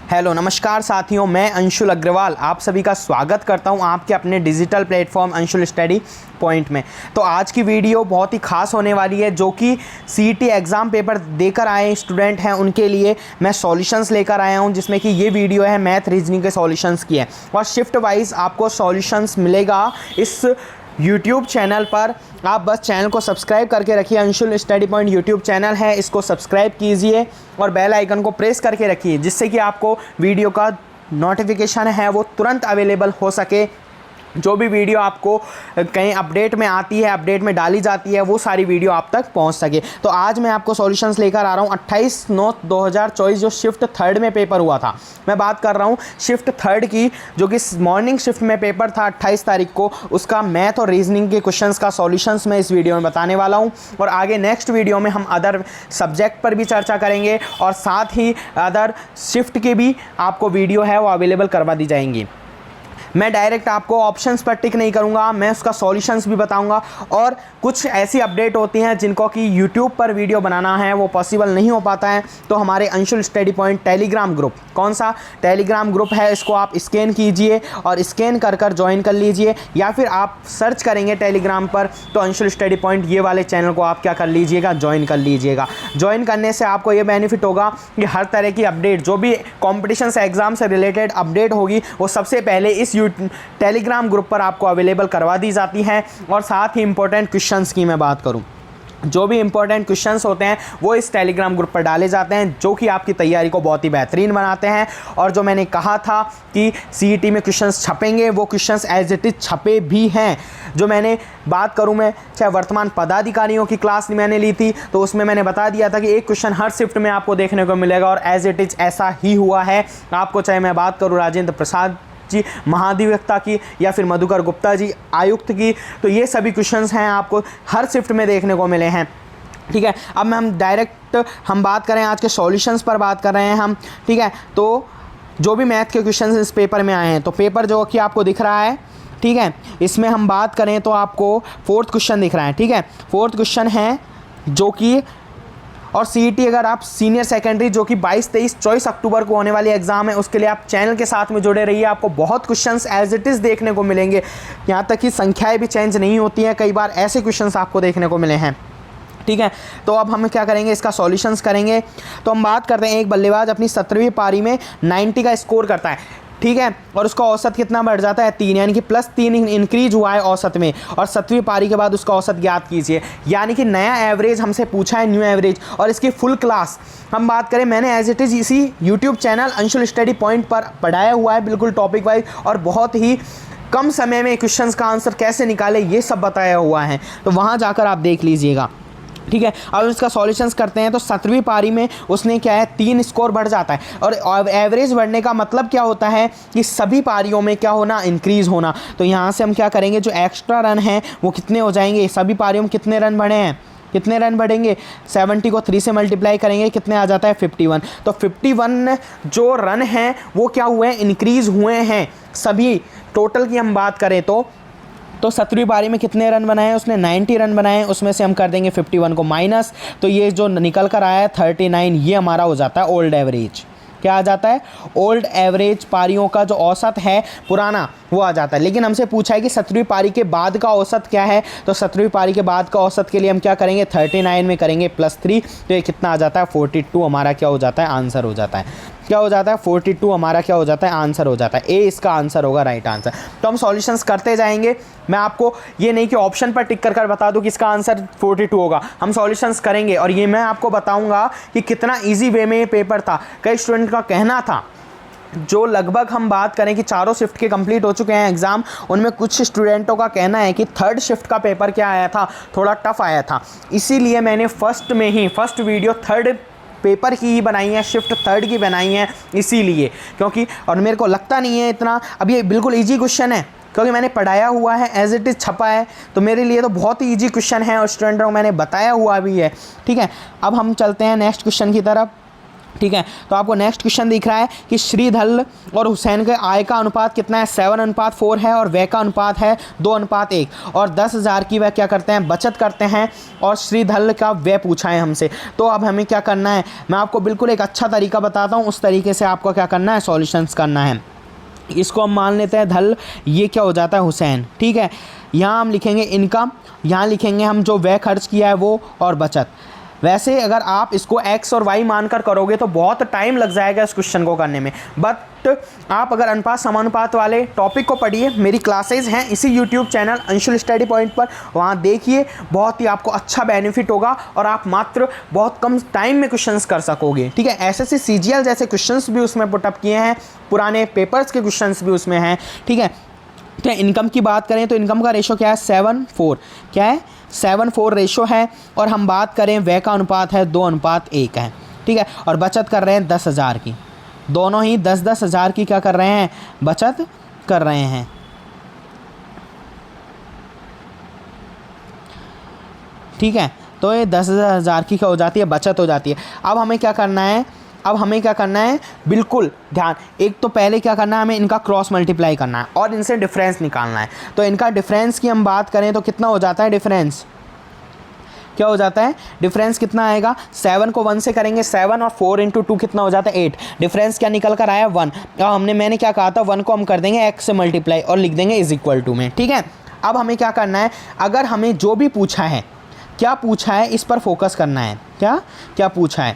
Hello नमस्कार साथियों, मैं अंशुल अग्रवाल आप सभी का स्वागत करता हूं आपके अपने digital platform Anshul study point में। तो आज की वीडियो बहुत ही खास होने वाली है, जो कि सीईटी एग्ज़ाम पेपर देकर आए स्टूडेंट हैं उनके लिए मैं सॉल्यूशंस लेकर आया हूं, जिसमें कि ये वीडियो है मैथ रीजनिंग के सॉल्यूशंस की है और शिफ्ट वाइज आपको सॉल्यूशंस मिलेगा इस यूट्यूब चैनल पर। आप बस चैनल को सब्सक्राइब करके रखिए, Anshul study point YouTube channel है, इसको सब्सक्राइब कीजिए और बेल आइकन को प्रेस करके रखिए, जिससे कि आपको वीडियो का नोटिफिकेशन है वो तुरंत अवेलेबल हो सके। जो भी वीडियो आपको कहीं अपडेट में आती है, अपडेट में डाली जाती है, वो सारी वीडियो आप तक पहुंच सके। तो आज मैं आपको सॉल्यूशंस लेकर आ रहा हूं 28/9/2024 जो शिफ्ट थर्ड में पेपर हुआ था। मैं बात कर रहा हूं शिफ्ट थर्ड की, जो कि मॉर्निंग शिफ्ट में पेपर था 28 तारीख को। उसका मैथ और रीजनिंग के क्वेश्चंस का सॉल्यूशंस मैं इस वीडियो में बताने वाला हूं और आगे नेक्स्ट वीडियो में हम अदर सब्जेक्ट पर भी चर्चा करेंगे और साथ ही अदर शिफ्ट के भी आपको वीडियो है वो अवेलेबल करवा दी जाएंगी। मैं डायरेक्ट आपको ऑप्शंस पर टिक नहीं करूंगा, मैं उसका सॉल्यूशंस भी बताऊंगा और कुछ ऐसी अपडेट होती हैं जिनको कि यूट्यूब पर वीडियो बनाना है वो पॉसिबल नहीं हो पाता है। तो हमारे Anshul study point Telegram group, कौन सा टेलीग्राम ग्रुप है, इसको आप स्कैन कीजिए और स्कैन कर ज्वाइन कर लीजिए, या फिर आप सर्च करेंगे टेलीग्राम पर तो अंशुल स्टडी पॉइंट ये वाले चैनल को आप क्या कर लीजिएगा, ज्वाइन कर लीजिएगा। ज्वाइन करने से आपको ये बेनिफिट होगा कि हर तरह की अपडेट, जो भी कॉम्पिटिशन से एग्ज़ाम से रिलेटेड अपडेट होगी वो सबसे पहले इस टेलीग्राम ग्रुप पर आपको अवेलेबल करवा दी जाती हैं। और साथ ही इंपॉर्टेंट क्वेश्चंस की मैं बात करूं, जो भी इंपॉर्टेंट क्वेश्चंस होते हैं वो इस टेलीग्राम ग्रुप पर डाले जाते हैं, जो कि आपकी तैयारी को बहुत ही बेहतरीन बनाते हैं। और जो मैंने कहा था कि सीईटी में क्वेश्चंस छपेंगे, वो क्वेश्चंस एज इट इज़ छपे भी हैं। जो मैंने बात करूं, मैं चाहे वर्तमान पदाधिकारियों की क्लास मैंने ली थी तो उसमें मैंने बता दिया था कि एक क्वेश्चन हर शिफ्ट में आपको देखने को मिलेगा और एज इट इज़ ऐसा ही हुआ है। आपको चाहे मैं बात करूँ राजेंद्र प्रसाद जी महाधिवक्ता की या फिर मधुकर गुप्ता जी आयुक्त की, तो ये सभी क्वेश्चंस हैं आपको हर शिफ्ट में देखने को मिले हैं। ठीक है, अब हम डायरेक्ट बात करें आज के सॉल्यूशंस पर बात कर रहे हैं हम। ठीक है, तो जो भी मैथ के क्वेश्चंस इस पेपर में आए हैं, तो पेपर जो कि आपको दिख रहा है, ठीक है, इसमें हम बात करें तो आपको फोर्थ क्वेश्चन दिख रहा है। ठीक है, फोर्थ क्वेश्चन है जो कि, और सीईटी अगर आप सीनियर सेकेंडरी जो कि 22, 23, 24 अक्टूबर को होने वाली एग्जाम है, उसके लिए आप चैनल के साथ में जुड़े रहिए। आपको बहुत क्वेश्चंस एज इट इज़ देखने को मिलेंगे, यहाँ तक कि संख्याएं भी चेंज नहीं होती हैं, कई बार ऐसे क्वेश्चंस आपको देखने को मिले हैं। ठीक है, तो अब हम क्या करेंगे, इसका सॉल्यूशंस करेंगे। तो हम बात करते हैं, एक बल्लेबाज अपनी 17वीं पारी में 90 का स्कोर करता है। ठीक है, और उसका औसत कितना बढ़ जाता है, 3, यानी कि +3 इंक्रीज हुआ है औसत में, और 7वीं पारी के बाद उसका औसत ज्ञात कीजिए। यानी कि नया एवरेज हमसे पूछा है, न्यू एवरेज, और इसकी फुल क्लास हम बात करें, मैंने एज इट इज़ इसी YouTube channel Anshul study point पर पढ़ाया हुआ है, बिल्कुल टॉपिक वाइज, और बहुत ही कम समय में क्वेश्चंस का आंसर कैसे निकाले ये सब बताया हुआ है, तो वहाँ जाकर आप देख लीजिएगा। ठीक है, अब इसका सॉल्यूशंस करते हैं। तो 17वीं पारी में उसने क्या है, 3 स्कोर बढ़ जाता है, और एवरेज बढ़ने का मतलब क्या होता है कि सभी पारियों में क्या होना, इंक्रीज़ होना। तो यहाँ से हम क्या करेंगे, जो एक्स्ट्रा रन हैं वो कितने हो जाएंगे, सभी पारियों में कितने रन बढ़े हैं, कितने रन बढ़ेंगे, 70 को 3 से मल्टीप्लाई करेंगे, कितने आ जाता है, 51। तो 51 जो रन हैं वो क्या हुए हैं, इंक्रीज़ हुए हैं सभी। टोटल की हम बात करें तो 17वीं पारी में कितने रन बनाए हैं उसने, 90 रन बनाए हैं, उसमें से हम कर देंगे 51 को माइनस, तो ये जो निकल कर आया है 39, ये हमारा हो जाता है ओल्ड एवरेज। क्या आ जाता है, ओल्ड एवरेज पारियों का जो औसत है पुराना वो आ जाता है। लेकिन हमसे पूछा है कि 17वीं पारी के बाद का औसत क्या है, तो 17वीं पारी के बाद का औसत के लिए हम क्या करेंगे, 39 में करेंगे +3, तो ये कितना आ जाता है, 42 हमारा क्या हो जाता है, आंसर हो जाता है। क्या हो जाता है, 42 हमारा क्या हो जाता है, आंसर हो जाता है। ए इसका आंसर होगा, राइट आंसर। तो हम सॉल्यूशंस करते जाएंगे, मैं आपको ये नहीं कि ऑप्शन पर टिक कर बता दूं कि इसका आंसर 42 होगा, हम सॉल्यूशंस करेंगे और ये मैं आपको बताऊंगा कि कितना ईजी वे में ये पेपर था। कई स्टूडेंट का कहना था, जो लगभग हम बात करें कि चारों शिफ्ट के कंप्लीट हो चुके हैं एग्ज़ाम, उनमें कुछ स्टूडेंटों का कहना है कि थर्ड शिफ्ट का पेपर क्या आया था, थोड़ा टफ आया था। इसीलिए मैंने फर्स्ट वीडियो थर्ड पेपर की ही बनाई है, शिफ्ट थर्ड की बनाई है, इसीलिए क्योंकि, और मेरे को लगता नहीं है इतना, अब ये बिल्कुल ईजी क्वेश्चन है क्योंकि मैंने पढ़ाया हुआ है, एज इट इज़ छपा है, तो मेरे लिए तो बहुत ही ईजी क्वेश्चन है और स्टूडेंटों को मैंने बताया हुआ भी है। ठीक है, अब हम चलते हैं नेक्स्ट क्वेश्चन की तरफ। ठीक है। तो आपको नेक्स्ट क्वेश्चन दिख रहा है कि श्रीधर और हुसैन के आय का अनुपात कितना है, 7:4 है, और व्यय का अनुपात है 2:1, और 10,000 की वह क्या करते हैं, बचत करते हैं, और श्रीधर का व्यय पूछा है हमसे। तो अब हमें क्या करना है, मैं आपको बिल्कुल एक अच्छा तरीका बताता हूँ, उस तरीके से आपको क्या करना है, सॉल्यूशंस करना है। इसको हम मान लेते हैं धल, ये क्या हो जाता है, हुसैन। ठीक है, यहाँ हम लिखेंगे इनकम, यहाँ लिखेंगे हम जो व्यय खर्च किया है वो, और बचत। वैसे अगर आप इसको x और y मानकर करोगे तो बहुत टाइम लग जाएगा इस क्वेश्चन को करने में, बट आप अगर अनुपात समानुपात वाले टॉपिक को पढ़िए, मेरी क्लासेज हैं इसी YouTube channel Anshul study point पर, वहाँ देखिए, बहुत ही आपको अच्छा बेनिफिट होगा और आप मात्र बहुत कम टाइम में क्वेश्चंस कर सकोगे। ठीक है, SSC CGL जैसे क्वेश्चंस भी उसमें पुटअप किए हैं, पुराने पेपर्स के क्वेश्चंस भी उसमें हैं। ठीक है, तो इनकम की बात करें तो इनकम का रेशो क्या है, 7:4, क्या है, 7:4 रेशो है, और हम बात करें व्यय का अनुपात है 2:1 है। ठीक है, और बचत कर रहे हैं 10,000 की, दोनों ही 10-10 हज़ार की क्या कर रहे हैं, बचत कर रहे हैं। ठीक है, तो ये 10,000 की क्या हो जाती है, बचत हो जाती है। अब हमें क्या करना है, बिल्कुल ध्यान, एक तो पहले क्या करना है, हमें इनका क्रॉस मल्टीप्लाई करना है और इनसे डिफरेंस निकालना है। तो इनका डिफरेंस की हम बात करें तो कितना हो जाता है, डिफरेंस क्या हो जाता है, डिफरेंस कितना आएगा, 7 को 1 से करेंगे, 7 और 4 × 2 कितना हो जाता है, 8। डिफरेंस क्या निकल कर आया, 1। अब मैंने क्या कहा था, 1 को हम कर देंगे x से मल्टीप्लाई और लिख देंगे = में। ठीक है, अब हमें क्या करना है, अगर हमें जो भी पूछा है, क्या पूछा है, इस पर फोकस करना है। क्या पूछा है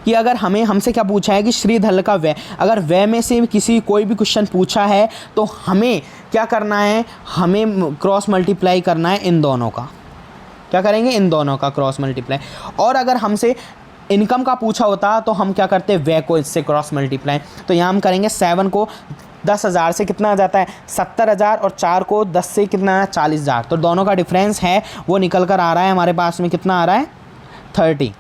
कि अगर हमसे क्या पूछा है कि श्रीधर का व्यय, अगर व्यय में से कोई भी क्वेश्चन पूछा है तो हमें क्या करना है, हमें क्रॉस मल्टीप्लाई करना है इन दोनों का। क्या करेंगे, इन दोनों का क्रॉस मल्टीप्लाई। और अगर हमसे इनकम का पूछा होता तो हम क्या करते, व्यय को इससे क्रॉस मल्टीप्लाई। तो यहाँ हम करेंगे 7 को 10,000 से कितना आ जाता है, 70,000, और 4 को 10 से कितना है, 40,000। तो दोनों का डिफरेंस है वो निकल कर आ रहा है हमारे पास में, कितना आ रहा है, 30।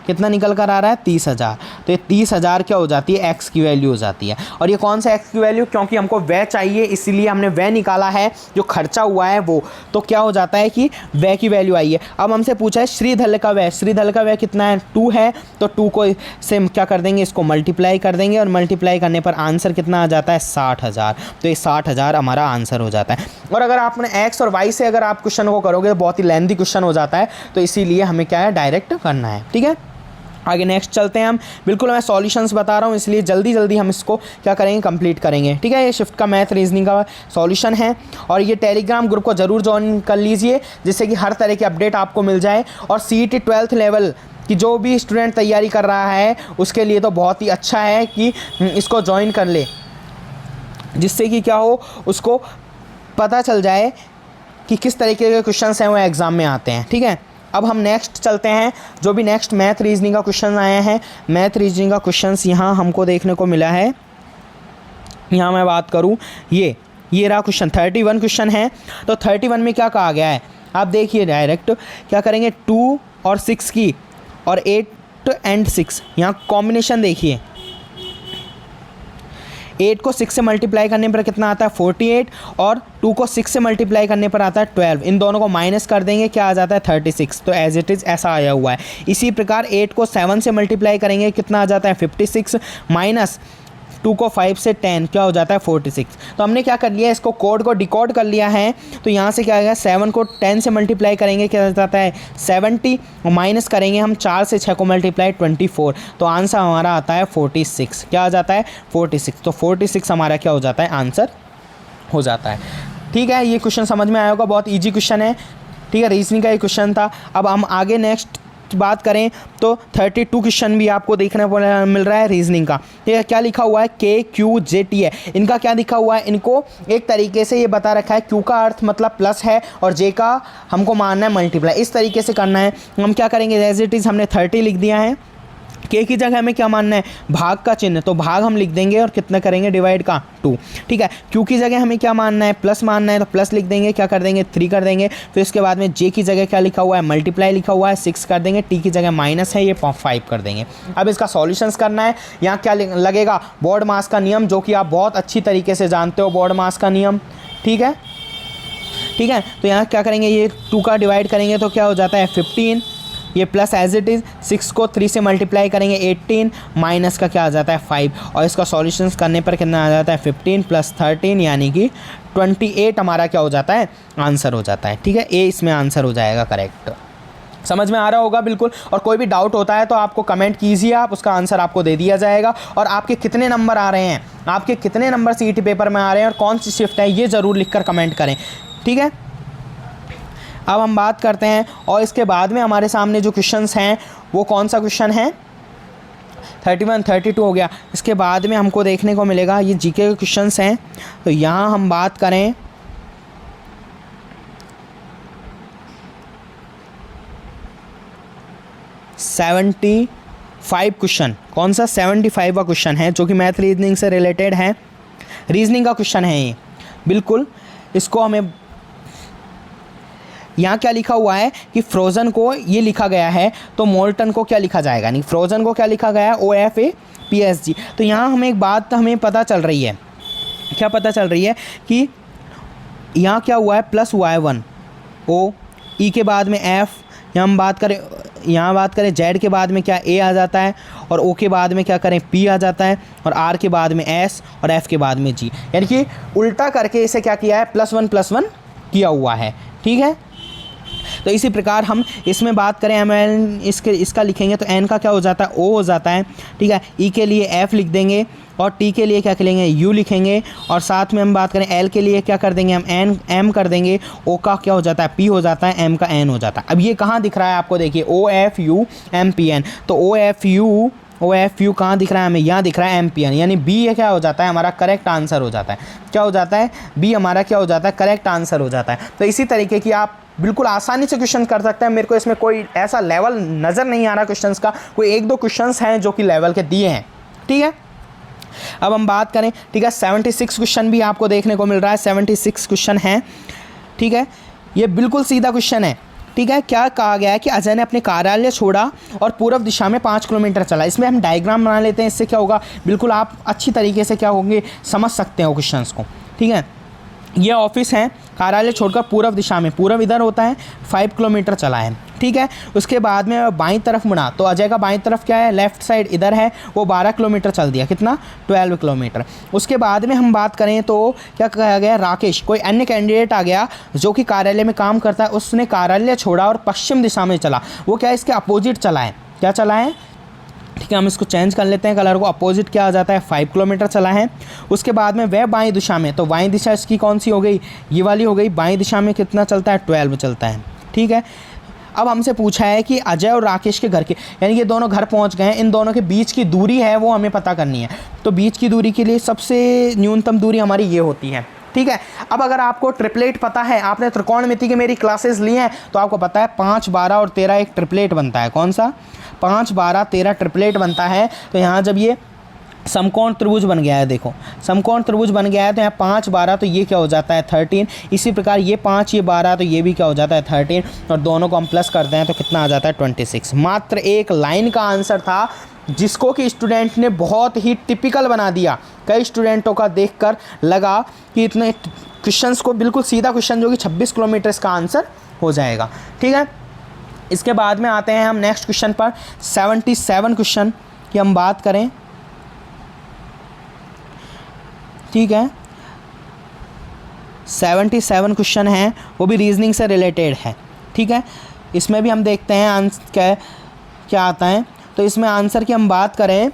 कितना निकल कर आ रहा है, 30,000। तो ये 30,000 क्या हो जाती है, x की वैल्यू हो जाती है। और ये कौन सा x की वैल्यू, क्योंकि हमको व्यय चाहिए इसीलिए हमने व्यय निकाला है, जो खर्चा हुआ है वो। तो क्या हो जाता है कि व्यय की वैल्यू आई है। अब हमसे पूछा है श्रीधर का व्यय, श्रीधर का व्यय कितना है, 2 है। तो 2 को से क्या कर देंगे, इसको मल्टीप्लाई कर देंगे, और मल्टीप्लाई करने पर आंसर कितना आ जाता है, 60,000। तो ये 60,000 हमारा आंसर हो जाता है। और अगर आपने x और y से अगर आप क्वेश्चन को करोगे तो बहुत ही लेंथी क्वेश्चन हो जाता है, तो इसीलिए हमें क्या है, डायरेक्ट करना है। ठीक है, आगे नेक्स्ट चलते हैं हम। बिल्कुल मैं सॉल्यूशंस बता रहा हूँ, इसलिए जल्दी हम इसको क्या करेंगे, कंप्लीट करेंगे। ठीक है, ये शिफ्ट का मैथ रीजनिंग का सॉल्यूशन है, और ये टेलीग्राम ग्रुप को ज़रूर ज्वाइन कर लीजिए, जिससे कि हर तरह की अपडेट आपको मिल जाए। और CET 12th लेवल कि जो भी स्टूडेंट तैयारी कर रहा है उसके लिए तो बहुत ही अच्छा है कि इसको ज्वाइन कर ले, जिससे कि क्या हो, उसको पता चल जाए कि किस तरीके के क्वेश्चन हैं वो एग्ज़ाम में आते हैं। ठीक है, अब हम नेक्स्ट चलते हैं, जो भी नेक्स्ट मैथ रीजनिंग का क्वेश्चन आए हैं। मैथ रीजनिंग का क्वेश्चंस यहाँ हमको देखने को मिला है, यहाँ मैं बात करूँ, ये रहा क्वेश्चन, 31 क्वेश्चन है। तो 31 में क्या कहा गया है, आप देखिए, डायरेक्ट क्या करेंगे, 2 और 6 की, और 8 and 6, यहाँ कॉम्बिनेशन देखिए, 8 को 6 से मल्टीप्लाई करने पर कितना आता है, 48, और 2 को 6 से मल्टीप्लाई करने पर आता है 12। इन दोनों को माइनस कर देंगे, क्या आ जाता है, 36। तो एज इट इज़ ऐसा आया हुआ है। इसी प्रकार 8 को 7 से मल्टीप्लाई करेंगे, कितना आ जाता है, 56, माइनस 2 को 5 से 10, क्या हो जाता है, 46। तो हमने क्या कर लिया, इसको कोड को डिकोड कर लिया है। तो यहाँ से क्या आएगा, 7 को 10 से मल्टीप्लाई करेंगे, क्या हो जाता है, 70, और माइनस करेंगे हम 4 से 6 को मल्टीप्लाई, 24। तो आंसर हमारा आता है 46। क्या आ जाता है, 46। तो 46 हमारा क्या हो जाता है, आंसर हो जाता है। ठीक है, ये क्वेश्चन समझ में आया होगा, बहुत ईजी क्वेश्चन है। ठीक है, रीजनिंग का ये क्वेश्चन था। अब हम आगे नेक्स्ट बात करें तो 32 क्वेश्चन भी आपको देखने को मिल रहा है रीजनिंग का। ठीक है, क्या लिखा हुआ है, KQJT है। इनका क्या लिखा हुआ है, इनको एक तरीके से ये बता रखा है, Q का अर्थ मतलब प्लस है और J का हमको मानना है मल्टीप्लाई। इस तरीके से करना है। हम क्या करेंगे, एज इट इज़ हमने 30 लिख दिया है। K की जगह हमें क्या मानना है, भाग का चिन्ह, तो भाग हम लिख देंगे, और कितना करेंगे, डिवाइड का 2। ठीक है, Q की जगह हमें क्या मानना है, प्लस मानना है, तो प्लस लिख देंगे, क्या कर देंगे, 3 कर देंगे। फिर उसके बाद में J की जगह क्या लिखा हुआ है, मल्टीप्लाई लिखा हुआ है, 6 कर देंगे। T की जगह माइनस है, ये 5 कर देंगे। अब इसका सॉल्यूशंस करना है। यहाँ क्या लगेगा, बोर्ड मास का नियम, जो कि आप बहुत अच्छी तरीके से जानते हो, बोर्ड मास का नियम। ठीक है, तो यहाँ क्या करेंगे, ये 2 का डिवाइड करेंगे तो क्या हो जाता है, 15, ये प्लस एज इट इज़, 6 को 3 से मल्टीप्लाई करेंगे 18, माइनस का क्या आ जाता है 5, और इसका सॉल्यूशंस करने पर कितना आ जाता है 15 + 13 यानी कि 28 हमारा क्या हो जाता है आंसर हो जाता है। ठीक है, ए इसमें आंसर हो जाएगा करेक्ट। समझ में आ रहा होगा बिल्कुल। और कोई भी डाउट होता है तो आपको कमेंट कीजिए, आप उसका आंसर आपको दे दिया जाएगा। और आपके कितने नंबर आ रहे हैं, आपके कितने नंबर सीईटी पेपर में आ रहे हैं और कौन सी शिफ्ट है, ये ज़रूर लिखकर कमेंट करें। ठीक है, अब हम बात करते हैं और इसके बाद में हमारे सामने जो क्वेश्चंस हैं वो कौन सा क्वेश्चन है, 31, 32 हो गया। इसके बाद में हमको देखने को मिलेगा ये जीके के क्वेश्चंस हैं। तो यहाँ हम बात करें 75 क्वेश्चन, कौन सा 75वां क्वेश्चन है जो कि मैथ रीजनिंग से रिलेटेड है, रीजनिंग का क्वेश्चन है ये बिल्कुल। इसको हमें यहाँ क्या लिखा हुआ है कि फ्रोज़न को ये लिखा गया है तो मोल्टन को क्या लिखा जाएगा, नहीं फ्रोज़न को क्या लिखा गया है OFAPSG। तो यहाँ हमें एक बात हमें पता चल रही है, क्या पता चल रही है कि यहाँ क्या हुआ है प्लस हुआ है 1 O, E के बाद में F, यहाँ हम बात करें Z के बाद में क्या A आ जाता है, और O के बाद में क्या करें P आ जाता है, और R के बाद में S, और F के बाद में G, यानी कि उल्टा करके इसे क्या किया है +1 किया हुआ है। ठीक है, तो इसी प्रकार हम इसमें बात करें MN इसका लिखेंगे तो N का क्या हो जाता है O हो जाता है। ठीक है, E के लिए F लिख देंगे और T के लिए क्या करेंगे U लिखेंगे, और साथ में हम बात करें L के लिए क्या कर देंगे हम M कर देंगे, O का क्या हो जाता है P हो जाता है, M का N हो जाता है। अब ये कहाँ दिख रहा है आपको, देखिए OFUMPN, तो OFU कहाँ दिख रहा है हमें, यहाँ दिख रहा है MPN, यानी B ये क्या हो जाता है हमारा करेक्ट आंसर हो जाता है। क्या हो जाता है B हमारा क्या हो जाता है करेक्ट आंसर हो जाता है। तो इसी तरीके की आप बिल्कुल आसानी से क्वेश्चन कर सकते हैं। मेरे को इसमें कोई ऐसा लेवल नज़र नहीं आ रहा क्वेश्चंस का, कोई 1-2 क्वेश्चंस हैं जो कि लेवल के दिए हैं। ठीक है, अब हम बात करें, ठीक है 76 क्वेश्चन भी आपको देखने को मिल रहा है, 76 क्वेश्चन हैं। ठीक है, ये बिल्कुल सीधा क्वेश्चन है। ठीक है, क्या कहा गया है कि अजय ने अपने कार्यालय छोड़ा और पूर्व दिशा में 5 किलोमीटर चला। इसमें हम डायग्राम बना लेते हैं, इससे क्या होगा बिल्कुल आप अच्छी तरीके से क्या होंगे समझ सकते हो क्वेश्चंस को। ठीक है, ये ऑफिस है, कार्यालय छोड़कर पूर्व दिशा में, पूर्व इधर होता है, 5 किलोमीटर चला है। ठीक है, उसके बाद में बाईं तरफ मुड़ा तो अजय का बाईं तरफ क्या है लेफ़्ट साइड इधर है, वो 12 किलोमीटर चल दिया, कितना 12 किलोमीटर। उसके बाद में हम बात करें तो क्या कहा गया, राकेश कोई अन्य कैंडिडेट आ गया जो कि कार्यालय में काम करता है, उसने कार्यालय छोड़ा और पश्चिम दिशा में चला। वो क्या इसके अपोजिट चला है, क्या चला है, ठीक है हम इसको चेंज कर लेते हैं कलर को, अपोजिट क्या आ जाता है 5 किलोमीटर चला है। उसके बाद में वह बाईं दिशा में, तो बाईं दिशा इसकी कौन सी हो गई, ये वाली हो गई। बाईं दिशा में कितना चलता है 12 चलता है। ठीक है, अब हमसे पूछा है कि अजय और राकेश के घर के, यानी ये दोनों घर पहुंच गए हैं, इन दोनों के बीच की दूरी है वो हमें पता करनी है। तो बीच की दूरी के लिए सबसे न्यूनतम दूरी हमारी ये होती है। ठीक है, अब अगर आपको ट्रिपलेट पता है, आपने त्रिकोणमिति की मेरी क्लासेस ली हैं तो आपको पता है 5, 12 और 13 एक ट्रिपलेट बनता है। कौन सा, 5, 12, 13 ट्रिपलेट बनता है। तो यहाँ जब ये समकोण त्रिभुज बन गया है, देखो समकोण त्रिभुज बन गया है, तो यहाँ 5, 12 तो ये क्या हो जाता है 13। इसी प्रकार ये 5, ये 12 तो ये भी क्या हो जाता है 13, और दोनों को हम प्लस करते हैं तो कितना आ जाता है 26। मात्र एक लाइन का आंसर था जिसको कि स्टूडेंट ने बहुत ही टिपिकल बना दिया। कई स्टूडेंटों का देखकर लगा कि इतने क्वेश्चंस को बिल्कुल सीधा क्वेश्चन जो कि 26 किलोमीटर का आंसर हो जाएगा। ठीक है, इसके बाद में आते हैं हम नेक्स्ट क्वेश्चन पर, 77 क्वेश्चन की हम बात करें। ठीक है, 77 क्वेश्चन हैं, वो भी रीजनिंग से रिलेटेड है। ठीक है, इसमें भी हम देखते हैं आंसर क्या आता है। तो इसमें आंसर की हम बात करें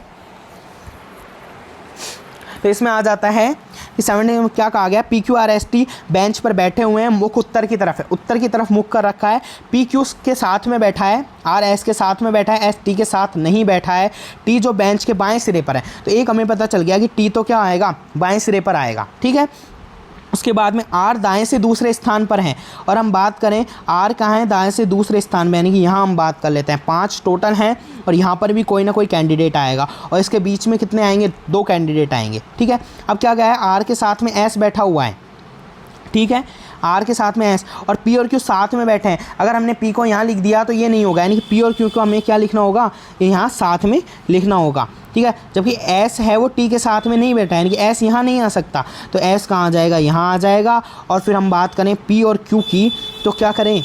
तो इसमें आ जाता है कि 70 में क्या कहा गया, PQRST बेंच पर बैठे हुए हैं, मुख उत्तर की तरफ है, उत्तर की तरफ मुख कर रखा है। PQ के साथ में बैठा है, RS के साथ में बैठा है, ST के साथ नहीं बैठा है। T जो बेंच के बाएं सिरे पर है, तो एक हमें पता चल गया कि T तो क्या आएगा बाएं सिरे पर आएगा। ठीक है, उसके बाद में R दाएं से दूसरे स्थान पर है, और हम बात करें R कहाँ है दाएं से दूसरे स्थान में, यानी कि यहाँ हम बात कर लेते हैं 5 टोटल हैं, और यहाँ पर भी कोई ना कोई कैंडिडेट आएगा, और इसके बीच में कितने आएंगे 2 कैंडिडेट आएंगे। ठीक है, अब क्या गया है R के साथ में S बैठा हुआ है। ठीक है, R के साथ में S और P और Q साथ में बैठे हैं। अगर हमने P को यहाँ लिख दिया तो ये नहीं होगा, यानी कि P और Q को हमें क्या लिखना होगा, ये यहाँ साथ में लिखना होगा। ठीक है, जबकि S है वो T के साथ में नहीं बैठा है, यानी कि S यहाँ नहीं आ सकता, तो S कहाँ आ जाएगा, यहाँ आ जाएगा। और फिर हम बात करें P और Q की, तो क्या करें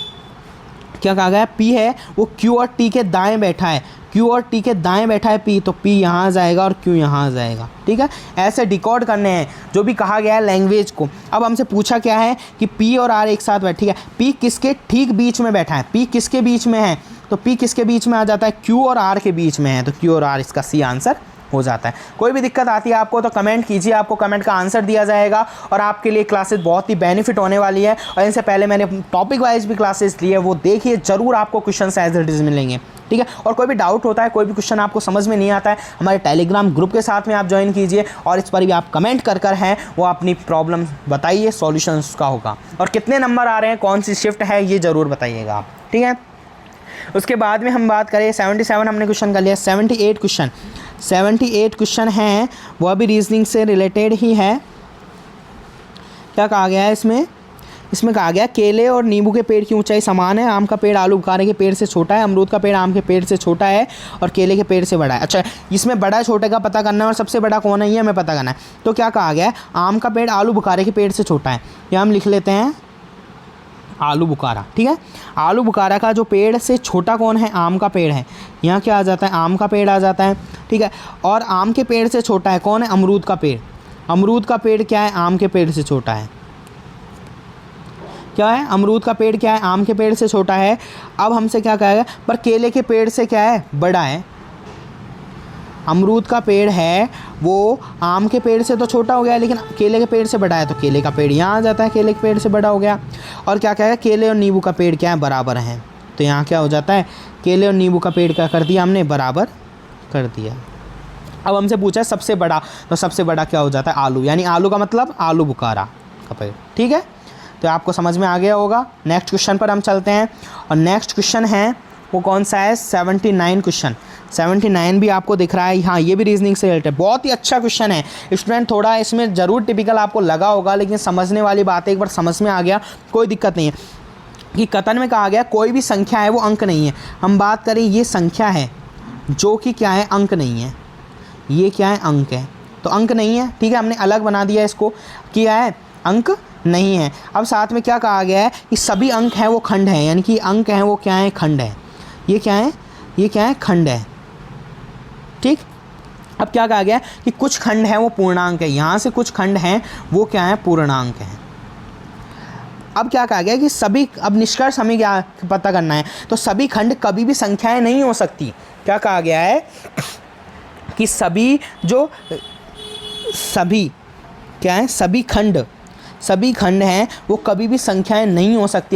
क्या कहा गया, P है वो Q और T के दाएं बैठा है, Q और T के दाएं बैठा है P, तो P यहाँ जाएगा और Q यहाँ जाएगा। ठीक है, ऐसे डिकोड करने हैं जो भी कहा गया है लैंग्वेज को। अब हमसे पूछा क्या है कि P और R एक साथ बैठे, ठीक है, P किसके ठीक बीच में बैठा है, P किसके बीच में है, तो P किसके बीच में आ जाता है, Q और R के बीच में है, तो Q और R इसका C आंसर हो जाता है। कोई भी दिक्कत आती है आपको तो कमेंट कीजिए, आपको कमेंट का आंसर दिया जाएगा और आपके लिए क्लासेस बहुत ही बेनिफिट होने वाली है। और इनसे पहले मैंने टॉपिक वाइज भी क्लासेस लिए, वो देखिए ज़रूर आपको क्वेश्चन एज इट इज़ मिलेंगे। ठीक है, और कोई भी डाउट होता है, कोई भी क्वेश्चन आपको समझ में नहीं आता है, हमारे टेलीग्राम ग्रुप के साथ में आप ज्वाइन कीजिए और इस पर भी आप कमेंट कर हैं वो अपनी प्रॉब्लम बताइए, सॉल्यूशन उसका होगा। और कितने नंबर आ रहे हैं, कौन सी शिफ्ट है, ये ज़रूर बताइएगा आप। ठीक है, उसके बाद में हम बात करें 77 हमने क्वेश्चन कर लिया, 78 क्वेश्चन हैं, वह भी रीजनिंग से रिलेटेड ही है। क्या कहा गया है इसमें कहा गया केले और नींबू के पेड़ की ऊंचाई समान है, आम का पेड़ आलू बुखारे के पेड़ से छोटा है, अमरूद का पेड़ आम के पेड़ से छोटा है और केले के पेड़ से बड़ा है। अच्छा, इसमें बड़ा छोटे का पता करना है और सबसे बड़ा कौन है ये हमें पता करना है। तो क्या कहा गया है, आम का पेड़ आलू बुखारे के पेड़ से छोटा है, यह हम लिख लेते हैं आलू बुखारा। ठीक है, आलू बुखारा का जो पेड़ से छोटा कौन है, आम का पेड़ है, यहाँ क्या आ जाता है, आम का पेड़ आ जाता है। ठीक है, और आम के पेड़ से छोटा है कौन है, अमरूद का पेड़, अमरूद का पेड़ क्या है, आम के पेड़ से छोटा है, क्या है, अमरूद का पेड़ क्या है, आम के पेड़ से छोटा है। अब हमसे क्या कहेगा, पर केले के पेड़ से क्या है, बड़ा है, अमरूद का पेड़ है वो आम के पेड़ से तो छोटा हो गया लेकिन केले के पेड़ से बड़ा है, तो केले का पेड़ यहाँ आ जाता है, केले के पेड़ से बड़ा हो गया। और क्या कहेगा, केले और नींबू का पेड़ क्या है, बराबर हैं, तो यहाँ क्या हो जाता है, केले और नींबू का पेड़ क्या कर दिया हमने, बराबर कर दिया। अब हमसे पूछा है सबसे बड़ा, तो सबसे बड़ा क्या हो जाता है, आलू, यानी आलू का मतलब आलू बुखारा का पेड़। ठीक है, तो आपको समझ में आ गया होगा। नेक्स्ट क्वेश्चन पर हम चलते हैं और नेक्स्ट क्वेश्चन है वो कौन सा है, 79 क्वेश्चन। 79 भी आपको दिख रहा है, हाँ ये भी रीजनिंग से रिलेटेड बहुत ही अच्छा क्वेश्चन है स्टूडेंट। थोड़ा इसमें ज़रूर टिपिकल आपको लगा होगा लेकिन समझने वाली बात है, एक बार समझ में आ गया कोई दिक्कत नहीं है। कि कथन में कहा गया कोई भी संख्या है वो अंक नहीं है, हम बात करें ये संख्या है जो कि क्या है, अंक नहीं है, ये क्या है, अंक है, तो अंक नहीं है। ठीक है, हमने अलग बना दिया इसको, क्या है, अंक नहीं है। अब साथ में क्या कहा गया है कि सभी अंक हैं वो खंड हैं, यानी कि अंक हैं वो क्या है, खंड है, ये क्या है, ये क्या है, खंड है। ठीक, अब क्या कहा गया कि कुछ खंड हैं वो पूर्णांक है, यहाँ से कुछ खंड हैं वो क्या है, पूर्णांक हैं। अब क्या कहा गया कि सभी, अब निष्कर्ष हमें क्या पता करना है, तो सभी खंड कभी भी संख्याएं नहीं हो सकती। क्या कहा गया है कि सभी क्या है, सभी खंड हैं वो कभी भी संख्याएं नहीं हो सकती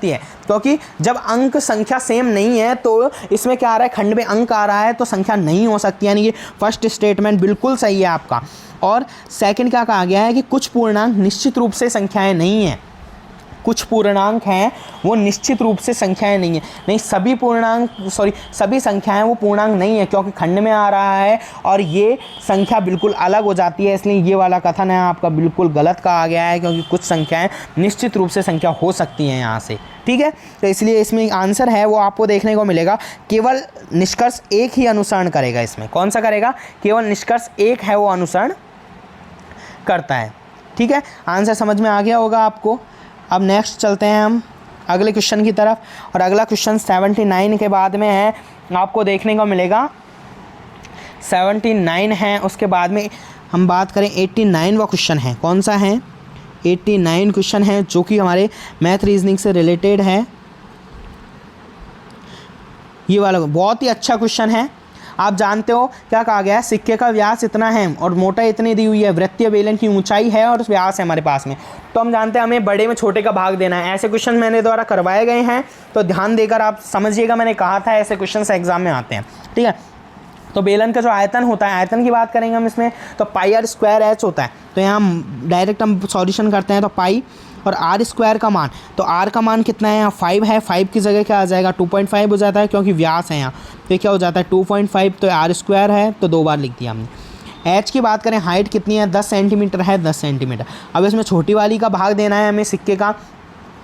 है, क्योंकि जब अंक संख्या सेम नहीं है तो इसमें क्या आ रहा है, खंड में अंक आ रहा है तो संख्या नहीं हो सकती, यानी ये फर्स्ट स्टेटमेंट बिल्कुल सही है आपका। और सेकंड क्या कहा गया है कि कुछ पूर्णांक निश्चित रूप से संख्याएं नहीं हैं, कुछ पूर्णांक हैं वो निश्चित रूप से संख्याएं नहीं है, नहीं सभी संख्याएं वो पूर्णांक नहीं है, क्योंकि खंड में आ रहा है और ये संख्या बिल्कुल अलग हो जाती है, इसलिए ये वाला कथन है आपका बिल्कुल गलत कहा गया है, क्योंकि कुछ संख्याएं निश्चित रूप से संख्या हो सकती हैं यहाँ से। ठीक है, तो इसलिए इसमें आंसर है वो आपको देखने को मिलेगा, केवल निष्कर्ष एक ही अनुसरण करेगा, इसमें कौन सा करेगा, केवल निष्कर्ष एक है वो अनुसरण करता है। ठीक है, आंसर समझ में आ गया होगा आपको। अब नेक्स्ट चलते हैं हम अगले क्वेश्चन की तरफ, और अगला क्वेश्चन 79 के बाद में है, आपको देखने को मिलेगा 79 है, उसके बाद में हम बात करें 89 वाला क्वेश्चन है, कौन सा है, 89 क्वेश्चन है जो कि हमारे मैथ रीजनिंग से रिलेटेड है। ये वाला बहुत ही अच्छा क्वेश्चन है। आप जानते हो क्या कहा गया है, सिक्के का व्यास इतना है और मोटाई इतनी दी हुई है, वृत्तीय बेलन की ऊंचाई है और व्यास है हमारे पास में, तो हम जानते हैं हमें बड़े में छोटे का भाग देना है। ऐसे क्वेश्चन मेरे द्वारा करवाए गए हैं, तो ध्यान देकर आप समझिएगा, मैंने कहा था ऐसे क्वेश्चन एग्जाम में आते हैं। ठीक है, तो बेलन का जो आयतन होता है, आयतन की बात करेंगे हम इसमें, तो पाई आर स्क्वायर एच होता है, तो यहाँ डायरेक्ट हम सॉल्यूशन करते हैं, तो पाई और आर स्क्वायर का मान, तो आर का मान कितना है, यहाँ 5 है, 5 की जगह क्या आ जाएगा, 2.5 हो जाता है, क्योंकि व्यास है यहाँ, तो क्या हो जाता है 2.5, तो आर स्क्वायर है, तो 2 बार लिख दिया हमने। एच की बात करें, हाइट कितनी है, 10 सेंटीमीटर है, 10 सेंटीमीटर। अब इसमें छोटी वाली का भाग देना है हमें सिक्के का,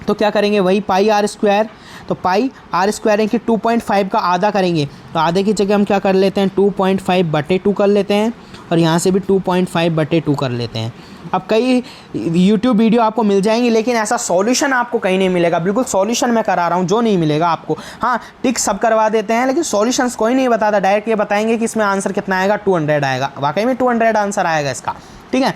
तो क्या करेंगे, वही पाई आर स्क्वायर, तो पाई आर स्क्वायर है कि 2.5 का आधा करेंगे, तो आधे की जगह हम क्या कर लेते हैं, 2.5/2 कर लेते हैं, और यहाँ से भी 2.5/2 कर लेते हैं। अब कई YouTube वीडियो आपको मिल जाएंगी, लेकिन ऐसा सॉल्यूशन आपको कहीं नहीं मिलेगा। बिल्कुल सॉल्यूशन मैं करा रहा हूँ, जो नहीं मिलेगा आपको। हाँ, टिक सब करवा देते हैं, लेकिन सॉल्यूशंस कोई नहीं बताता। डायरेक्ट ये बताएंगे कि इसमें आंसर कितना आएगा, 200 आएगा। वाकई में 200 आंसर आएगा इसका, ठीक है।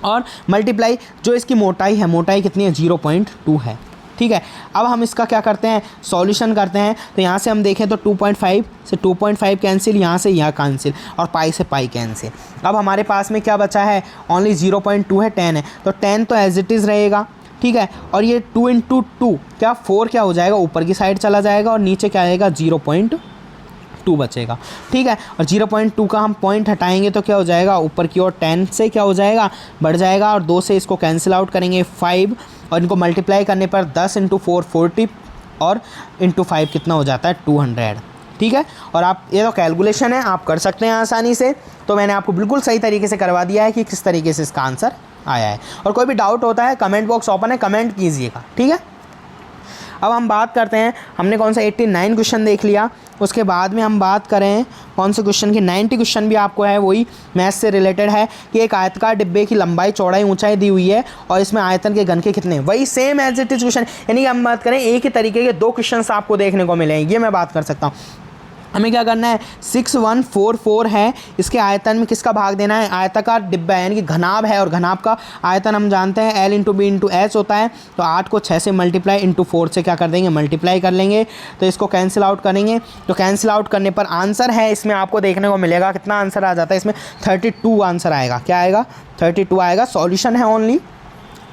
और मल्टीप्लाई जो इसकी मोटाई है, मोटाई कितनी है, 0.2 है, ठीक है। अब हम इसका क्या करते हैं, सॉल्यूशन करते हैं। तो यहाँ से हम देखें तो 2.5 से 2.5 कैंसिल, यहाँ से यहाँ कैंसिल, और पाई से पाई कैंसिल। अब हमारे पास में क्या बचा है, ओनली 0.2 है, 10 है, तो 10 तो एज इट इज़ रहेगा, ठीक है। और ये 2 × 2 क्या 4 क्या हो जाएगा, ऊपर की साइड चला जाएगा, और नीचे क्या आएगा, 0.2 बचेगा, ठीक है। और 0.2 का हम पॉइंट हटाएंगे तो क्या हो जाएगा, ऊपर की ओर 10 से क्या हो जाएगा, बढ़ जाएगा, और 2 से इसको कैंसिल आउट करेंगे 5, और इनको मल्टीप्लाई करने पर 10 × 4 40, और × 5 कितना हो जाता है, 200, ठीक है। और आप ये तो कैलकुलेशन है, आप कर सकते हैं आसानी से। तो मैंने आपको बिल्कुल सही तरीके से करवा दिया है कि किस तरीके से इसका आंसर आया है। और कोई भी डाउट होता है, कमेंट बॉक्स ओपन है, कमेंट कीजिएगा, ठीक है। अब हम बात करते हैं, हमने कौन सा 89 क्वेश्चन देख लिया। उसके बाद में हम बात करें कौन से क्वेश्चन की, 90 क्वेश्चन भी आपको है, वही मैथ्स से रिलेटेड है कि एक आयताकार डिब्बे की लंबाई, चौड़ाई, ऊंचाई दी हुई है, और इसमें आयतन के घन के कितने, वही same as it is question. यानी कि हम बात करें एक ही तरीके के 2 क्वेश्चन आपको देखने को मिले हैं, ये मैं बात कर सकता हूँ। हमें क्या करना है, 6144 है, इसके आयतन में किसका भाग देना है, आयताकार डिब्बा है, यानी कि घनाभ है, और घनाभ का आयतन हम जानते हैं L × B × H होता है। तो 8 को 6 से मल्टीप्लाई × 4 से क्या कर देंगे, मल्टीप्लाई कर लेंगे। तो इसको कैंसिल आउट करेंगे, तो कैंसिल आउट करने पर आंसर है इसमें आपको देखने को मिलेगा, कितना आंसर आ जाता है इसमें, 32 आंसर आएगा। क्या आएगा, 32 आएगा। सॉल्यूशन है ओनली,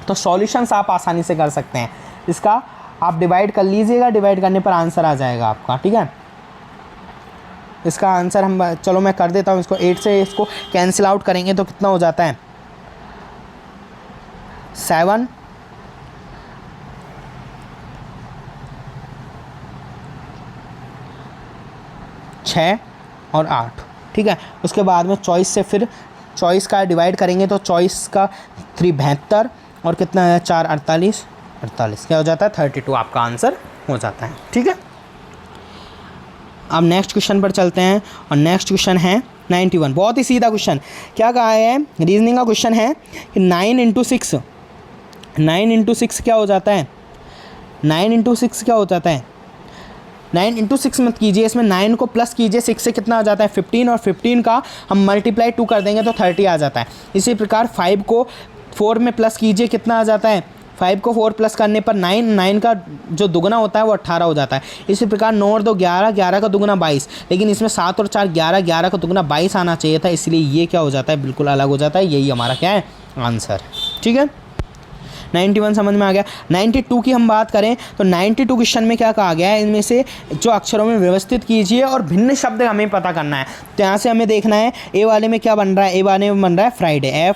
तो सॉल्यूशंस आप आसानी से कर सकते हैं। इसका आप डिवाइड कर लीजिएगा, डिवाइड करने पर आंसर आ जाएगा आपका, ठीक है। इसका आंसर हम, चलो मैं कर देता हूँ इसको, 8 से इसको कैंसिल आउट करेंगे तो कितना हो जाता है, 7 6 और 8, ठीक है। उसके बाद में 24 से फिर 24 का डिवाइड करेंगे तो 24 का 3 72, और कितना है 4 48, क्या हो जाता है, 32 आपका आंसर हो जाता है, ठीक है। अब नेक्स्ट क्वेश्चन पर चलते हैं, और नेक्स्ट क्वेश्चन है 91। बहुत ही सीधा क्वेश्चन, क्या कहा है, रीजनिंग का क्वेश्चन है कि 9 × 6, 9 × 6 क्या हो जाता है, 9 × 6 क्या हो जाता है, 9 × 6 मत कीजिए, इसमें 9 को प्लस कीजिए, 6 से कितना आ जाता है, 15, और 15 का हम मल्टीप्लाई 2 कर देंगे तो 30 आ जाता है। इसी प्रकार 5 को 4 में प्लस कीजिए, कितना आ जाता है, 5 को 4 प्लस करने पर 9 का जो दुगना होता है वो 18 हो जाता है। इसी प्रकार 9 और 2 11, 11 का दुगना 22, लेकिन इसमें 7 और 4 11, 11 का दुगना 22 आना चाहिए था, इसलिए ये क्या हो जाता है, बिल्कुल अलग हो जाता है। यही हमारा क्या है, आंसर, ठीक है। 91 समझ में आ गया। 92 की हम बात करें तो 92 क्वेश्चन में क्या कहा गया है, इनमें से जो अक्षरों में व्यवस्थित कीजिए और भिन्न शब्द हमें पता करना है। तो यहाँ से हमें देखना है ए वाले में क्या बन रहा है, ए वाले में बन रहा है फ्राइडे,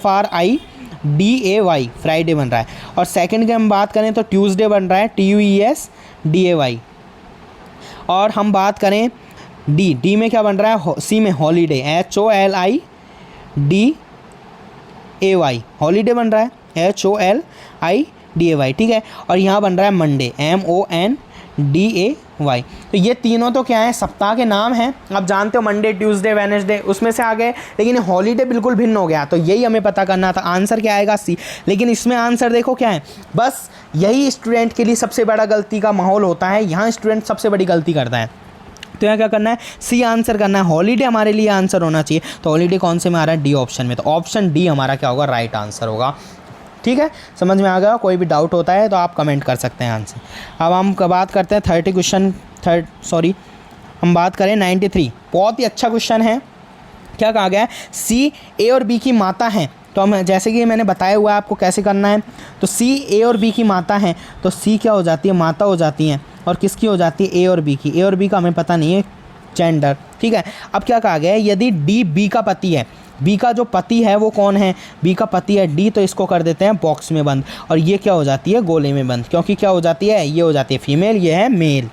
FRIDAY, फ्राइडे बन रहा है। और सेकंड की हम बात करें तो ट्यूसडे बन रहा है, TUESDAY। और हम बात करें डी में क्या बन रहा है, सी में हॉलीडे, HOLIDAY, हॉलीडे बन रहा है, HOLIDAY, ठीक है। और यहाँ बन रहा है मंडे, MONDAY। तो ये तीनों तो क्या है, सप्ताह के नाम हैं। आप जानते हो मंडे, ट्यूसडे, वेडनेसडे उसमें से आ गए, लेकिन हॉलीडे बिल्कुल भिन्न हो गया। तो यही हमें पता करना था, आंसर क्या आएगा, सी। लेकिन इसमें आंसर देखो क्या है, बस यही स्टूडेंट के लिए सबसे बड़ा गलती का माहौल होता है, यहाँ स्टूडेंट सबसे बड़ी गलती करता है। तो यहाँ क्या करना है, सी आंसर करना है। हॉलीडे हमारे लिए आंसर होना चाहिए, तो हॉलीडे कौन से में आ रहा है, डी ऑप्शन में। तो ऑप्शन डी हमारा क्या होगा, राइट आंसर होगा, ठीक है। समझ में आ गया। कोई भी डाउट होता है तो आप कमेंट कर सकते हैं आंसर। अब हम बात करते हैं हम बात करें 93। बहुत ही अच्छा क्वेश्चन है। क्या कहा गया है, सी ए और बी की माता हैं। तो हम जैसे कि मैंने बताया हुआ है आपको कैसे करना है, तो सी ए और बी की माता हैं, तो सी क्या हो जाती है, माता हो जाती हैं। और किसकी हो जाती है, ए और बी की। ए और बी का हमें पता नहीं है जेंडर, ठीक है। अब क्या कहा गया है, यदि डी बी का पति है, बी का जो पति है वो कौन है, बी का पति है डी, तो इसको कर देते हैं बॉक्स में बंद, और ये क्या हो जाती है, गोले में बंद, क्योंकि क्या हो जाती है, ये हो जाती है फीमेल, ये है मेल।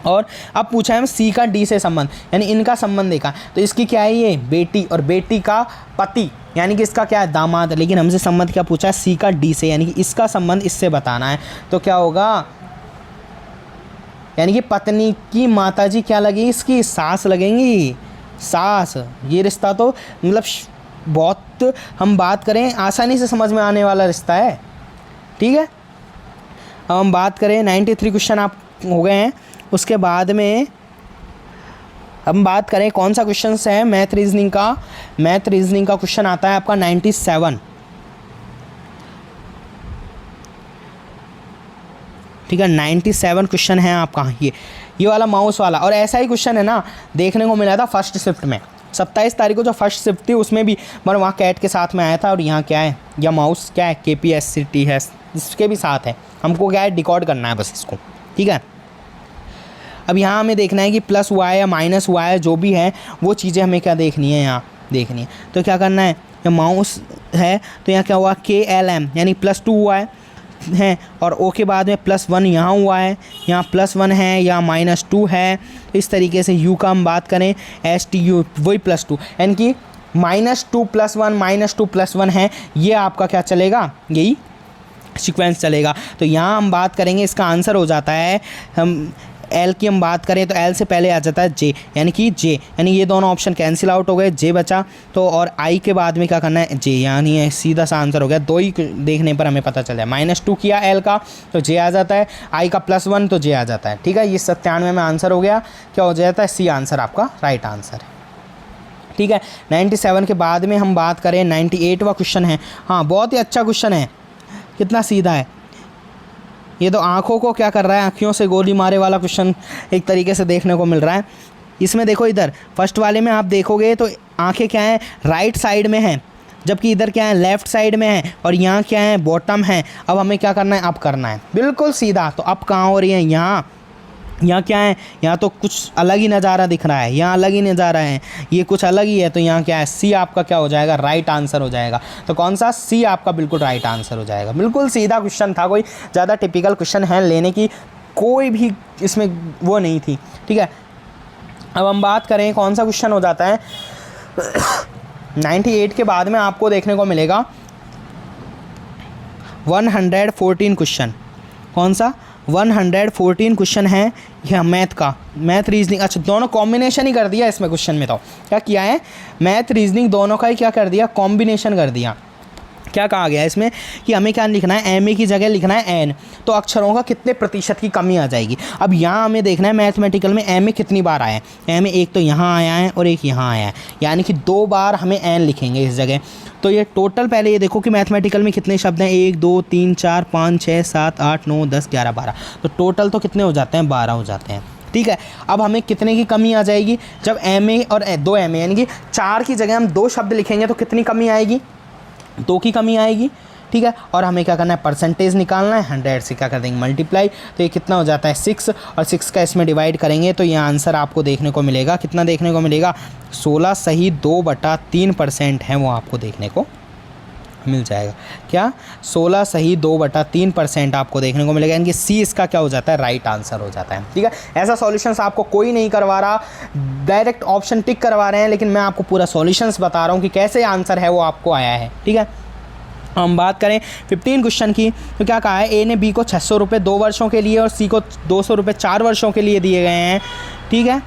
और अब पूछा है सी का डी से संबंध, यानी इनका संबंध देखा, तो इसकी क्या है, ये बेटी, और बेटी का पति यानी कि इसका क्या है, दामाद। लेकिन हमसे संबंध क्या पूछा है, सी का डी से, यानी कि इसका संबंध इससे बताना है। तो क्या होगा, यानी कि पत्नी की माताजी क्या लगेगी, इसकी सास लगेंगी, सास। ये रिश्ता तो मतलब बहुत हम बात करें आसानी से समझ में आने वाला रिश्ता है, ठीक है। अब हम बात करें 93 क्वेश्चन आप हो गए हैं। उसके बाद में हम बात करें कौन सा क्वेश्चन है मैथ रीजनिंग का। मैथ रीजनिंग का क्वेश्चन आता है आपका 97, ठीक है। 97 क्वेश्चन है आपका ये वाला माउस वाला। और ऐसा ही क्वेश्चन है ना देखने को मिला था फर्स्ट शिफ्ट में 27 तारीख को जो फर्स्ट शिफ्ट थी उसमें भी, मगर वहाँ कैट के साथ में आया था। और यहाँ क्या है, यह माउस क्या है KPSCT है, इसके भी साथ है। हमको क्या है डिकोड करना है बस इसको, ठीक है। अब यहाँ हमें देखना है कि प्लस हुआ है या माइनस हुआ है, जो भी है वो चीज़ें हमें क्या देखनी है, यहाँ देखनी है। तो क्या करना है, ये माउस है तो यहाँ क्या हुआ KLM यानी +2 हुआ है और O के बाद में +1 यहाँ हुआ है, यहाँ +1 है या -2 है। तो इस तरीके से U का हम बात करें STU वही +2 यानी कि -2 + 1 -2 + 1 है। ये आपका क्या चलेगा, यही सीक्वेंस चलेगा। तो यहाँ हम बात करेंगे इसका आंसर हो जाता है, हम L की हम बात करें तो L से पहले आ जाता है J यानी कि J, यानी ये दोनों ऑप्शन कैंसिल आउट हो गए, J बचा। तो और I के बाद में क्या करना है J, यानी सीधा सा आंसर हो गया। दो ही देखने पर हमें पता चल जाए, -2 किया L का तो J आ जाता है, I का +1 तो J आ जाता है, ठीक है। ये 97 में आंसर हो गया, क्या हो जाता है C आंसर आपका राइट आंसर है, ठीक है। 97 के बाद में हम बात करें 98वां क्वेश्चन है। हाँ बहुत ही अच्छा क्वेश्चन है, कितना सीधा है। ये तो आँखों को क्या कर रहा है, आँखों से गोली मारे वाला क्वेश्चन एक तरीके से देखने को मिल रहा है। इसमें देखो इधर फर्स्ट वाले में आप देखोगे तो आँखें क्या हैं राइट साइड में हैं, जबकि इधर क्या है लेफ़्ट साइड में है, और यहाँ क्या है बॉटम है। अब हमें क्या करना है, अप करना है, बिल्कुल सीधा। तो अप कहाँ हो रही है, यहाँ क्या है, यहाँ तो कुछ अलग ही नज़ारा दिख रहा है, यहाँ अलग ही नज़ारा है, ये कुछ अलग ही है। तो यहाँ क्या है C आपका क्या हो जाएगा, राइट आंसर हो जाएगा। तो कौन सा C आपका बिल्कुल राइट आंसर हो जाएगा। बिल्कुल सीधा क्वेश्चन था, कोई ज़्यादा टिपिकल क्वेश्चन है, लेने की कोई भी इसमें वो नहीं थी, ठीक है। अब हम बात करें कौन सा क्वेश्चन हो जाता है 98 के बाद में आपको देखने को मिलेगा 114 क्वेश्चन। कौन सा 114 क्वेश्चन है यह मैथ का, मैथ रीजनिंग। अच्छा दोनों कॉम्बिनेशन ही कर दिया इसमें क्वेश्चन में। तो क्या किया है, मैथ रीजनिंग दोनों का ही क्या कर दिया, कॉम्बिनेशन कर दिया। क्या कहा गया है इसमें कि हमें क्या लिखना है, MA की जगह लिखना है N, तो अक्षरों का कितने प्रतिशत की कमी आ जाएगी। अब यहाँ हमें देखना है मैथमेटिकल में MA कितनी बार आया है। MA एक तो यहाँ आया है और एक यहाँ आया है, यानी कि 2 बार हमें N लिखेंगे इस जगह। तो ये टोटल पहले ये देखो कि मैथमेटिकल में कितने शब्द हैं, 1 2 3 4 5 6 7 8 9 10 11 12, तो टोटल तो कितने हो जाते हैं, 12 हो जाते हैं, ठीक है। अब हमें कितने की कमी आ जाएगी, जब MA और 2 MA यानी कि 4 की जगह हम 2 शब्द लिखेंगे तो कितनी कमी आएगी, 2 की कमी आएगी, ठीक है। और हमें क्या करना है, परसेंटेज निकालना है, 100 से क्या कर देंगे मल्टीप्लाई, तो ये कितना हो जाता है 6, और 6 का इसमें डिवाइड करेंगे तो ये आंसर आपको देखने को मिलेगा, कितना देखने को मिलेगा 16 सही 2/3% है वो आपको देखने को मिल जाएगा। क्या 16 सही 2/3% आपको देखने को मिलेगा, यानी कि C इसका क्या हो जाता है, राइट आंसर हो जाता है, ठीक है। ऐसा सॉल्यूशंस आपको कोई नहीं करवा रहा, डायरेक्ट ऑप्शन टिक करवा रहे हैं, लेकिन मैं आपको पूरा सॉल्यूशंस बता रहा हूँ कि कैसे आंसर है वो आपको आया है, ठीक है। हम बात करें 15 क्वेश्चन की, तो क्या कहा है, A ने B को 600 रुपये 2 वर्षों के लिए और C को 200 रुपये 4 वर्षों के लिए दिए गए हैं, ठीक है,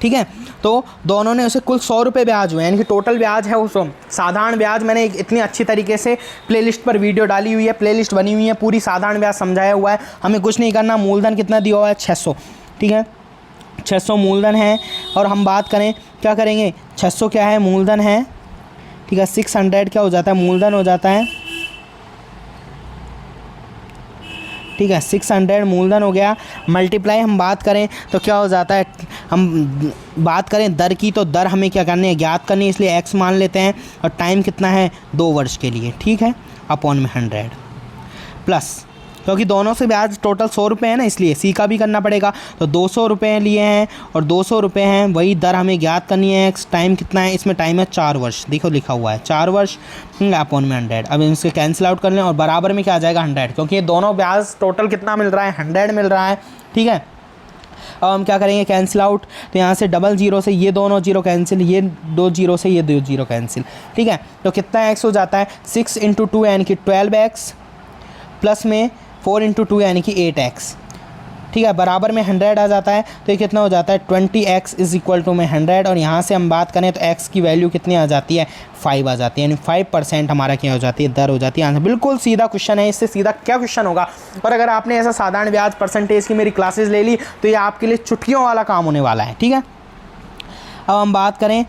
ठीक है। तो दोनों ने उसे कुल 100 रुपये ब्याज हुए, यानी कि टोटल ब्याज है उसको साधारण ब्याज। मैंने इतनी अच्छी तरीके से प्लेलिस्ट पर वीडियो डाली हुई है, प्लेलिस्ट बनी हुई है, पूरी साधारण ब्याज समझाया हुआ है। हमें कुछ नहीं करना, मूलधन कितना दिया हुआ है 600, ठीक है, 600 मूलधन है। और हम बात करें क्या करेंगे, 600 क्या है मूलधन है, ठीक है, 600 क्या हो जाता है मूलधन हो जाता है, ठीक है, 600 मूलधन हो गया। मल्टीप्लाई हम बात करें तो क्या हो जाता है, हम बात करें दर की, तो दर हमें क्या करनी है, ज्ञात करनी है, इसलिए x मान लेते हैं। और टाइम कितना है 2 वर्ष के लिए, ठीक है, अपॉन में 100 प्लस, क्योंकि दोनों से ब्याज टोटल 100 रुपये है ना, इसलिए C का भी करना पड़ेगा। तो 200 रुपये लिए हैं और 200 रुपये हैं, वही दर हमें ज्ञात करनी है। x टाइम कितना है, इसमें टाइम है 4 वर्ष, देखो लिखा हुआ है 4 वर्ष, अपॉन में 100। अब इसके कैंसिल आउट कर लें और बराबर में क्या आ जाएगा 100, क्योंकि ये दोनों ब्याज टोटल कितना मिल रहा है 100 मिल रहा है, ठीक है। अब हम क्या करेंगे कैंसिल आउट, तो यहाँ से डबल जीरो से ये दोनों जीरो कैंसिल, ये 2 जीरो से ये 2 जीरो कैंसिल, ठीक है। तो कितना x हो जाता है 6 × 2 यानी कि 12x, प्लस में 4 × 2 यानी कि 8x, ठीक है, बराबर में 100 आ जाता है तो ये कितना हो जाता है 20x इज इक्वल टू में 100, और यहाँ से हम बात करें तो x की वैल्यू कितनी आ जाती है 5 आ जाती है, यानी 5% हमारा क्या हो जाती है दर हो जाती है। आंसर बिल्कुल सीधा क्वेश्चन है, इससे सीधा क्या क्वेश्चन होगा। और अगर आपने ऐसा साधारण ब्याज परसेंटेज की मेरी क्लासेज ले ली तो ये आपके लिए चुटकियों वाला काम होने वाला है, ठीक है। अब हम बात करें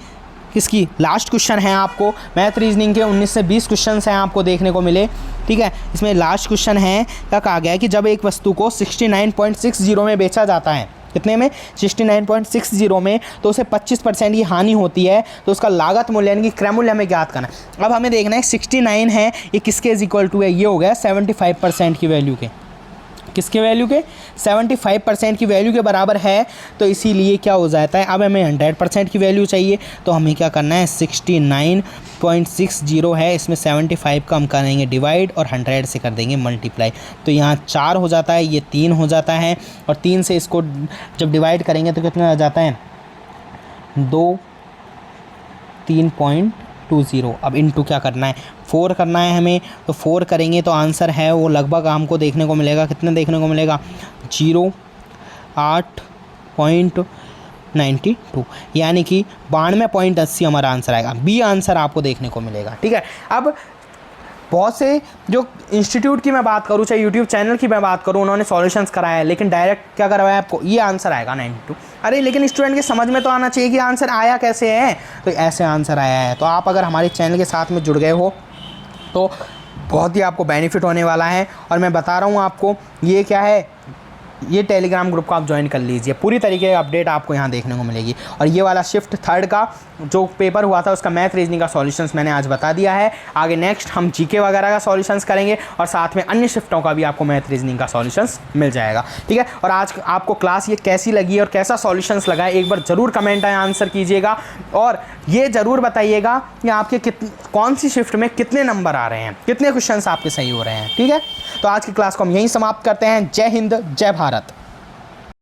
किसकी, लास्ट क्वेश्चन है आपको मैथ रीजनिंग के 19 से 20 क्वेश्चन हैं आपको देखने को मिले, ठीक है। इसमें लास्ट क्वेश्चन है क्या कहा गया है कि जब एक वस्तु को 69.60 में बेचा जाता है, कितने में 69.60 में, तो उसे 25% की हानि होती है, तो उसका लागत मूल्य यानी कि क्रय मूल्य हमें ज्ञात करना है। अब हमें देखना है 69 है ये किसके इज इक्वल टू है, ये हो गया 75% की वैल्यू के, किसके वैल्यू के 75% की वैल्यू के बराबर है, तो इसीलिए क्या हो जाता है, अब हमें 100% की वैल्यू चाहिए, तो हमें क्या करना है 69.60 है, इसमें 75 का हम करेंगे डिवाइड और 100 से कर देंगे मल्टीप्लाई, तो यहाँ 4 हो जाता है, ये 3 हो जाता है, और 3 से इसको जब डिवाइड करेंगे तो कितना आ जाता है 3.20। अब इनटू क्या करना है 4 करना है हमें, तो 4 करेंगे तो आंसर है वो लगभग हमको देखने को मिलेगा, कितना देखने को मिलेगा 08.92, यानी कि 92.80 हमारा आंसर आएगा। बी आंसर आपको देखने को मिलेगा, ठीक है। अब बहुत से जो इंस्टीट्यूट की मैं बात करूँ, चाहे यूट्यूब चैनल की मैं बात करूँ, उन्होंने सॉल्यूशंस कराया है, लेकिन डायरेक्ट क्या करवाया आपको, ये आंसर आएगा 92। अरे लेकिन स्टूडेंट के समझ में तो आना चाहिए कि आंसर आया कैसे है, तो ऐसे आंसर आया है। तो आप अगर हमारे चैनल के साथ में जुड़ गए हो तो बहुत ही आपको बेनिफिट होने वाला है। और मैं बता रहा हूँ आपको ये क्या है, ये टेलीग्राम ग्रुप को आप ज्वाइन कर लीजिए, पूरी तरीके की अपडेट आपको यहाँ देखने को मिलेगी। और ये वाला शिफ्ट 3 का जो पेपर हुआ था उसका मैथ रीजनिंग का सॉल्यूशंस मैंने आज बता दिया है। आगे नेक्स्ट हम जीके वगैरह का सॉल्यूशंस करेंगे और साथ में अन्य शिफ्टों का भी आपको मैथ रीजनिंग का सॉल्यूशंस मिल जाएगा, ठीक है। और आज आपको क्लास ये कैसी लगी और कैसा सॉल्यूशंस लगा एक बार ज़रूर कमेंट में आंसर कीजिएगा, और ये ज़रूर बताइएगा कि आपके कौन सी शिफ्ट में कितने नंबर आ रहे हैं, कितने क्वेश्चन आपके सही हो रहे हैं, ठीक है। तो आज की क्लास को हम यहीं समाप्त करते हैं। जय हिंद, जय भारत।